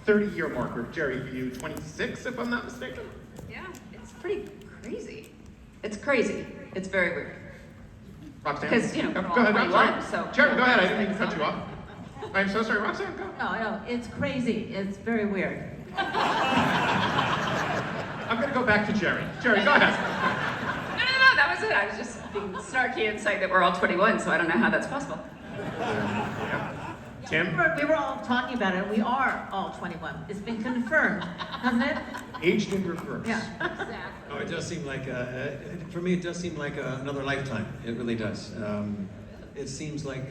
30-year marker. Jeri, for you, 26, if I'm not mistaken? Yeah, it's pretty crazy. It's crazy. It's very weird. Roxann? Because, you know, Go we're all ahead, I'm 21, sorry. so... Jeri, go ahead, I didn't mean to cut you off. I'm so sorry, Roxann, go. No, no, it's crazy. It's very weird. I'm gonna go back to Jeri. Jeri, go ahead. No, that was it. I was just being snarky and saying that we're all 21, so I don't know how that's possible. Yeah. Tim? We were all talking about it. We are all 21. It's been confirmed, hasn't it? Aged in reverse. Yeah, exactly. Oh, it does seem like, for me, it does seem like another lifetime. It really does. It seems like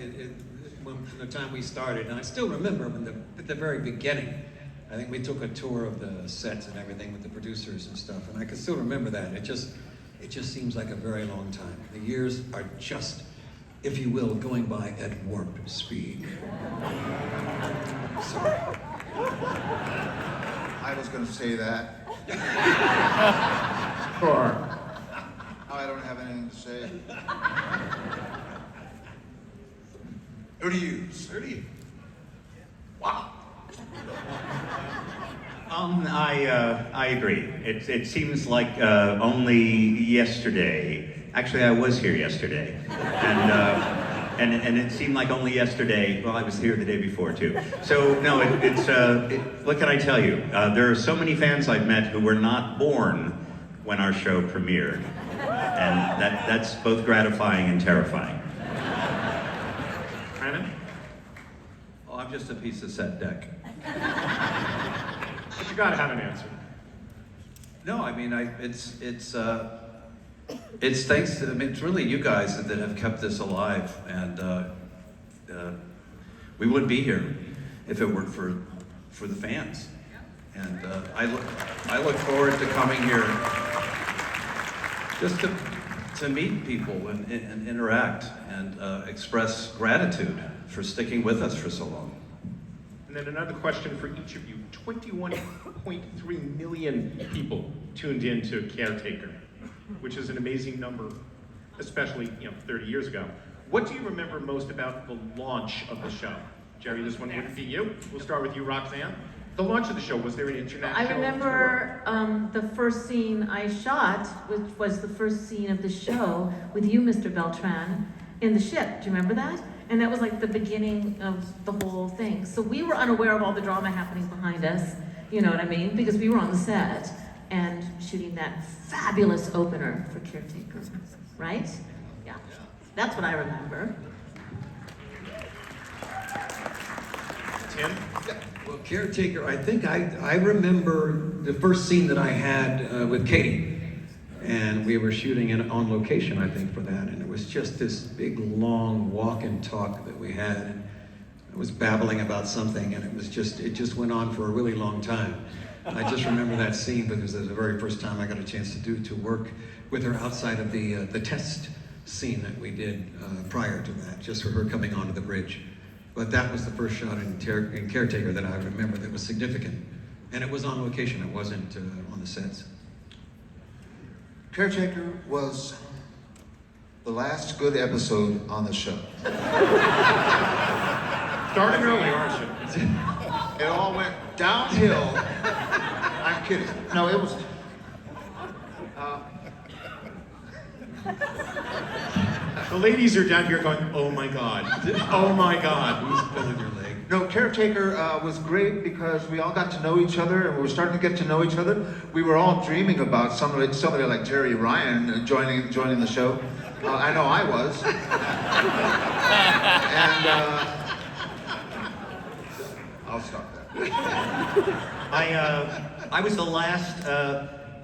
when the time we started, and I still remember at the very beginning, I think we took a tour of the sets and everything with the producers and stuff, and I can still remember that. It just seems like a very long time. The years are just, if you will, going by at warp speed. Sorry. I was going to say that. Sure. I don't have anything to say. 30 years. 30. Wow. I agree. It seems like only yesterday. Actually, I was here yesterday, and it seemed like only yesterday. Well, I was here the day before too. So no, what can I tell you? There are so many fans I've met who were not born when our show premiered, and that's both gratifying and terrifying. Brannon? Oh, I'm just a piece of set deck. But you gotta have an answer. No, I mean, it's thanks to, I mean, it's really you guys that have kept this alive, and we wouldn't be here if it weren't for the fans. And I look forward to coming here just to meet people and interact and express gratitude for sticking with us for so long. And then another question for each of you. 21.3 million people tuned in to Caretaker, which is an amazing number, especially 30 years ago. What do you remember most about the launch of the show? Jeri, this one wouldn't be you. We'll start with you, Roxann. The launch of the show, was there an international I remember the first scene I shot, which was the first scene of the show with you, Mr. Beltran, in the ship. Do you remember that? And that was like the beginning of the whole thing. So we were unaware of all the drama happening behind us, you know what I mean? Because we were on the set and shooting that fabulous opener for Caretaker, right? Yeah, that's what I remember. Tim? Well, Caretaker, I think I remember the first scene that I had with Katie. And we were shooting on location, I think, for that. And it was just this big, long walk and talk that we had. And I was babbling about something, and it just went on for a really long time. I just remember that scene because it was the very first time I got a chance to work with her outside of the test scene that we did prior to that, just for her coming onto the bridge. But that was the first shot in Caretaker that I remember that was significant. And it was on location, it wasn't on the sets. Caretaker was the last good episode on the show. Starting early, aren't you? It all went downhill. I'm kidding. No, it was... The ladies are down here going, oh my God, oh my God. Who's pulling your leg? No, Caretaker was great because we all got to know each other, and we were starting to get to know each other. We were all dreaming about somebody like Jeri Ryan joining the show. I know I was. And I'll stop that. I was the last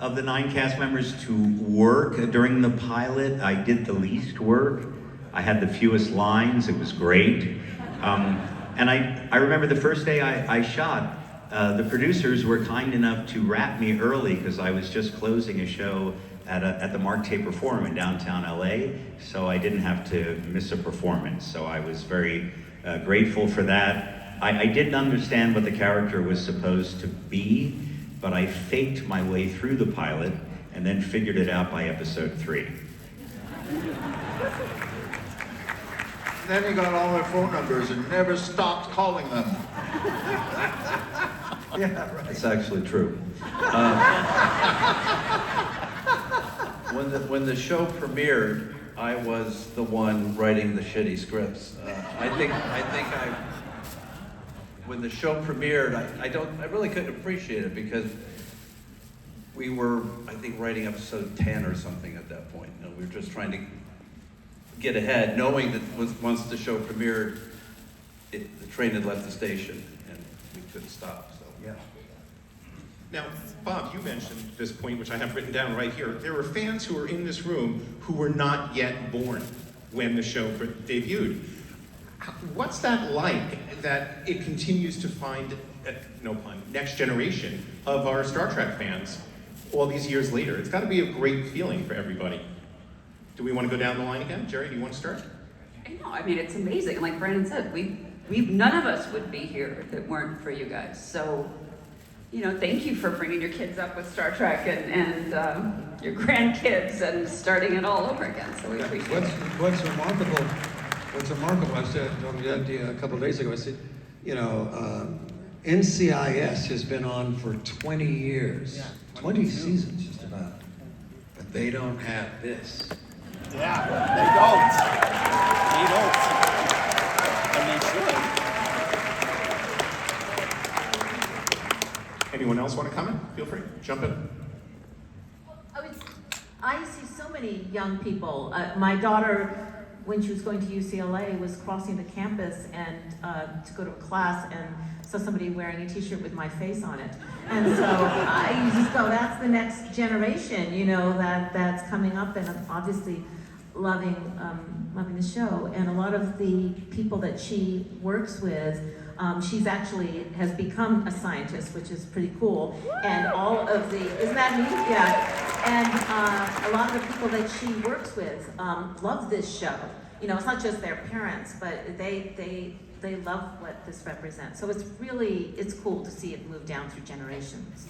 of the 9 cast members to work during the pilot. I did the least work. I had the fewest lines. It was great. And I remember the first day I shot, the producers were kind enough to wrap me early because I was just closing a show at the Mark Taper Forum in downtown LA, so I didn't have to miss a performance. So I was very grateful for that. I didn't understand what the character was supposed to be, but I faked my way through the pilot and then figured it out by episode 3. Then he got all their phone numbers and never stopped calling them. Yeah, right. It's actually true. When the show premiered, I was the one writing the shitty scripts. When the show premiered, I really couldn't appreciate it because we were, I think, writing episode 10 or something at that point. You know, we were just trying to get ahead, knowing that once the show premiered, the train had left the station and we couldn't stop. So Yeah. Now, Bob, you mentioned this point, which I have written down right here. There were fans who were in this room who were not yet born when the show debuted. What's that like, that it continues to find, no pun, next generation of our Star Trek fans all these years later? It's got to be a great feeling for everybody. Do we want to go down the line again? Jeri, do you want to start? I know, I mean, it's amazing. Like Brannon said, none of us would be here if it weren't for you guys. So, you know, thank you for bringing your kids up with Star Trek and your grandkids and starting it all over again. So we appreciate it. What's remarkable, I said a couple of days ago, I said, you know, NCIS has been on for 20 years, 20 seasons just about, but they don't have this. Yeah, they don't. And they should. Anyone else want to comment? Feel free, jump in. I see so many young people. My daughter, when she was going to UCLA, was crossing the campus and to go to a class and saw somebody wearing a t-shirt with my face on it. And so I just go, that's the next generation, you know, that's coming up and obviously loving the show. And a lot of the people that she works with, she's actually has become a scientist, which is pretty cool. And all of the, isn't that neat? Yeah. And a lot of the people that she works with love this show. You know, it's not just their parents, but they love what this represents. So it's cool to see it move down through generations.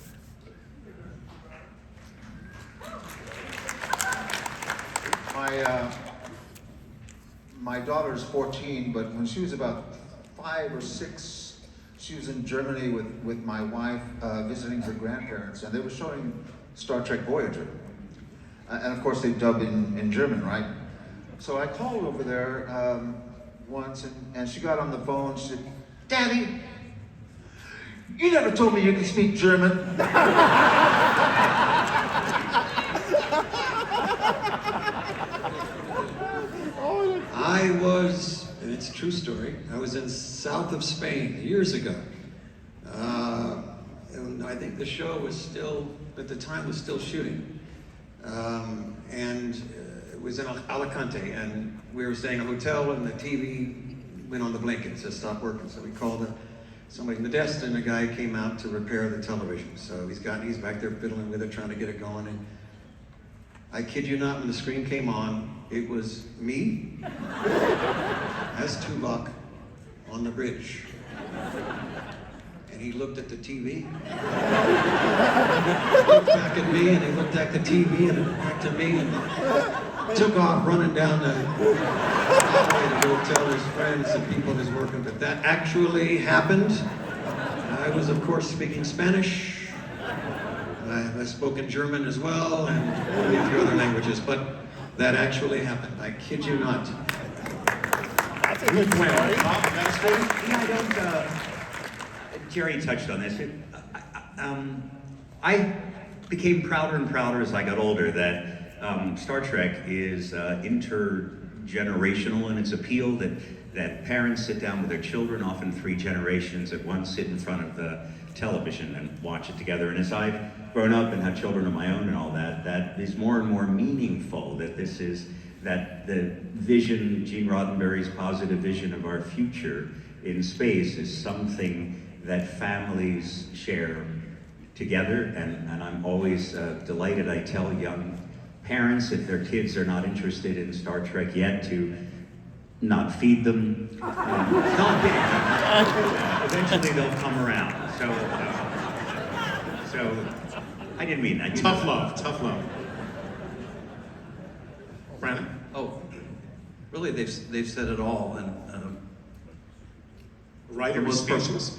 My daughter's 14, but when she was about 5 or 6, she was in Germany with my wife visiting her grandparents, and they were showing Star Trek Voyager. And of course they dubbed in German, right? So I called over there once, and she got on the phone. She said, "Daddy, you never told me you can speak German." I was, and it's a true story, I was in south of Spain years ago. And I think the show was still, at the time, was still shooting. It was in Alicante, and we were staying in a hotel, and the TV went on the blink. It said stop working. So we called somebody in the desk, and a guy came out to repair the television. So he's back there fiddling with it, trying to get it going. And I kid you not, when the screen came on, it was me as Tuvok on the bridge. And he looked at the TV. He looked back at me, and he looked at the TV, and back to me, and took off running down the hallway to go tell his friends and people he was working with. That actually happened. I was, of course, speaking Spanish. I spoke in German as well, and a few other languages, but that actually happened. I kid you not. That's a good story. Yeah, I don't. Jeri touched on this. I became prouder and prouder as I got older that Star Trek is intergenerational in its appeal. That parents sit down with their children, often 3 generations at once, sit in front of the television and watch it together. And as I've grown up and have children of my own and all that, that is more and more meaningful. That the vision, Gene Roddenberry's positive vision of our future in space, is something that families share together. And I'm always delighted. I tell young parents, if their kids are not interested in Star Trek yet, to not feed them. No, I'm kidding. Eventually they'll come around. So I didn't mean that. Tough love. Brannon? Oh, really, they've said it all, and Writer is speechless.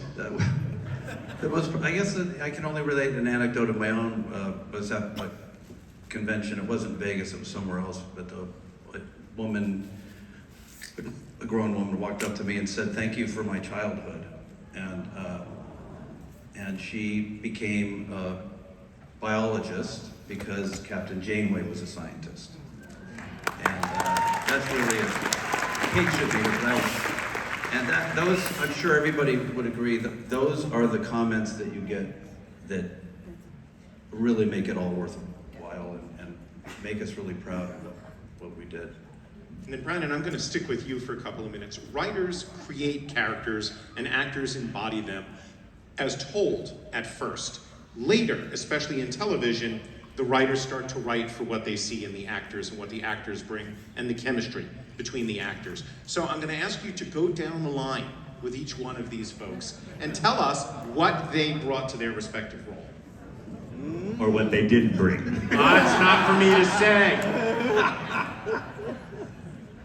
It was, I guess I can only relate an anecdote of my own, was at my convention. It wasn't Vegas, it was somewhere else, but a woman, a grown woman walked up to me and said, "Thank you for my childhood." And she became a biologist because Captain Janeway was a scientist. And that's really Kate should be here. And those, I'm sure everybody would agree, that those are the comments that you get that really make it all worthwhile and make us really proud of what we did. And then Brannon, I'm going to stick with you for a couple of minutes. Writers create characters and actors embody them as told at first. Later, especially in television, the writers start to write for what they see in the actors and what the actors bring and the chemistry between the actors. So I'm going to ask you to go down the line with each one of these folks and tell us what they brought to their respective role. Or what they didn't bring. It's not for me to say.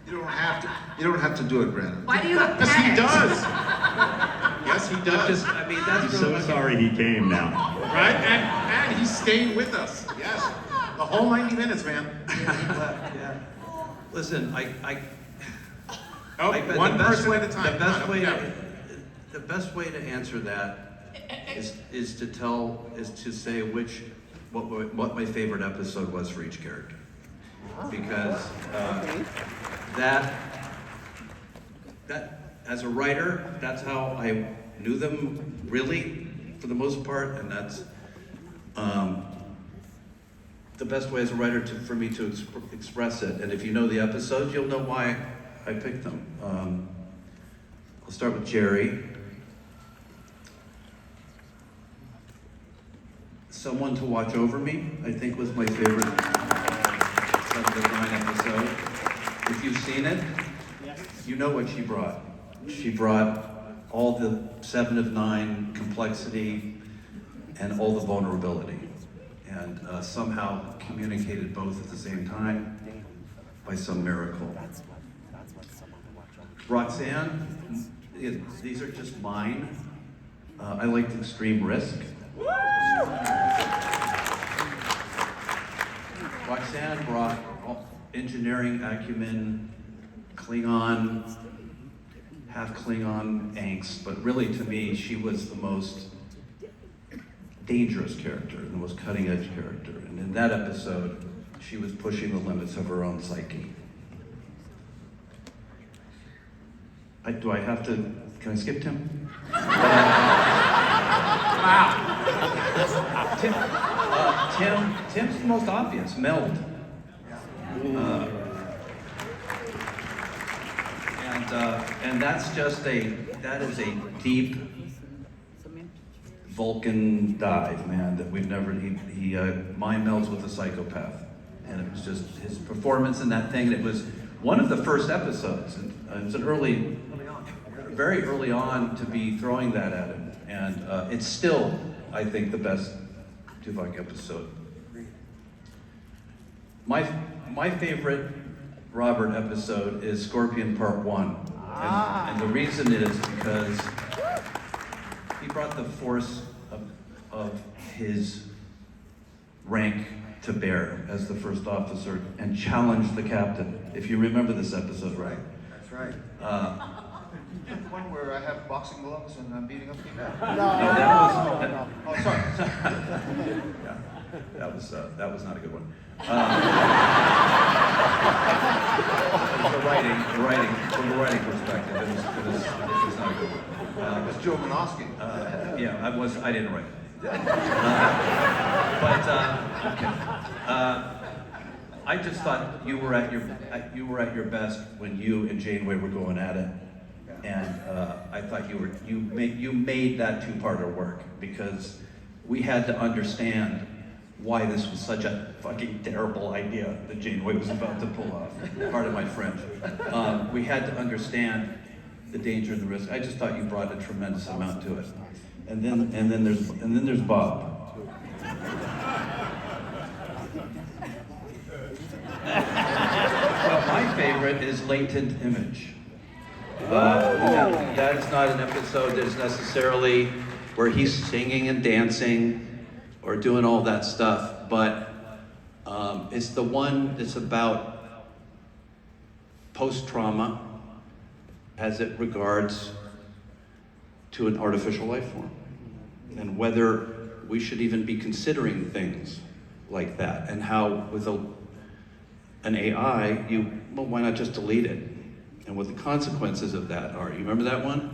You don't have to do it, Brannon. Why do you look Yes, he panicked? does. Yes, he does. I mean, that's I'm so sorry he came now. Right? And he's staying with us. Yes. The whole 90 minutes, man. Yeah. Listen, Oh, I bet one the best person way, at a time. the best way to answer that is to say what my favorite episode was for each character, because that as a writer, that's how I knew them really for the most part, and that's the best way as a writer for me to express it. And if you know the episodes, you'll know why I picked them. I'll start with Jeri. Someone to Watch Over Me, I think, was my favorite 7 of 9 episode. If you've seen it, you know what she brought. She brought all the 7 of 9 complexity and all the vulnerability, and somehow communicated both at the same time by some miracle. Roxann, these are just mine. I liked Extreme Risk. Roxann brought engineering acumen, Klingon, half Klingon angst, but really to me, she was the most dangerous character, the most cutting edge character. And in that episode, she was pushing the limits of her own psyche. Do I have to, can I skip Tim? Wow. Tim's the most obvious, Meld. And that's just that is a deep Vulcan dive, man, that we've never, he mind melds with a psychopath. And it was just his performance in that thing. It was one of the first episodes. It was very early on to be throwing that at him. And it's still, I think, the best Tuvok episode. My favorite Robert episode is Scorpion Part 1. And the reason is because he brought the force of his rank to bear as the first officer and challenged the captain. If you remember this episode, right? That's right. One where I have boxing gloves and I'm beating up people. No. Oh, sorry. Yeah, that was not a good one. From the writing perspective, it was not a good one. It was Joe Manosky. Yeah, I didn't write it. I just thought you were at your best when you and Janeway were going at it, and I thought you made that two-parter work, because we had to understand why this was such a fucking terrible idea that Janeway was about to pull off. Part of my French. We had to understand the danger and the risk. I just thought you brought a tremendous amount to it. And then there's Bob. Well, my favorite is Latent Image. That's not an episode that's necessarily where he's singing and dancing or doing all that stuff, but it's the one that's about post-trauma as it regards to an artificial life form, and whether we should even be considering things like that, and how with an AI, well, why not just delete it? And what the consequences of that are. You remember that one?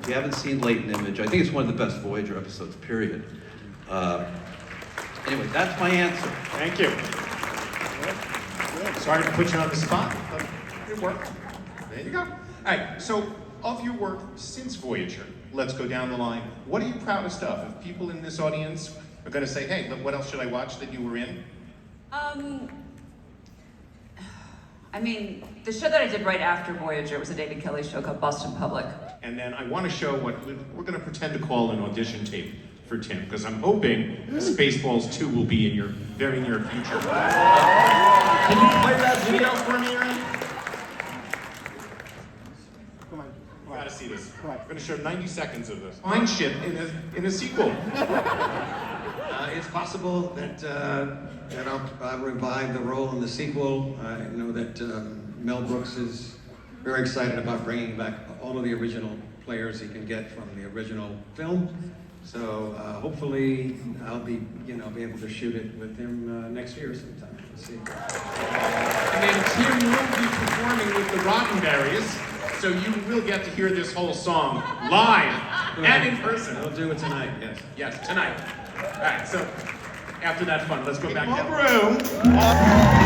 If you haven't seen Latent Image, I think it's one of the best Voyager episodes, period. Anyway, that's my answer. Thank you. Sorry to put you on the spot, but it worked. There you go. All right, so of your work since Voyager, let's go down the line. What are you proudest of? If people in this audience are going to say, hey, what else should I watch that you were in? I mean, the show that I did right after Voyager was a David Kelly show called Boston Public. And then I want to show what we're going to pretend to call an audition tape for Tim, because I'm hoping Spaceballs 2 will be in your very near future. Can you play that video for me, Aaron? Come on. You gotta see this. Come on. I'm gonna show 90 seconds of this. Fine shit in a sequel. It's possible that I'll revive the role in the sequel. I know that Mel Brooks is very excited about bringing back all of the original players he can get from the original film. So hopefully I'll be able to shoot it with him next year sometime. Let's see. And then Tim will be performing with the Roddenberries, so you will get to hear this whole song live and in person. I'll do it tonight. Yes. Yes, tonight. All right, so after that fun, let's go back to Mulgrew.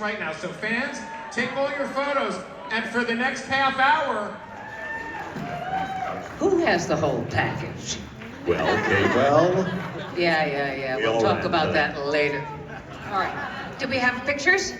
right now. So fans, take all your photos, and for the next half hour... Who has the whole package? Well, okay, well. Yeah. We We'll all talk have about that. that later. All right. Do we have pictures?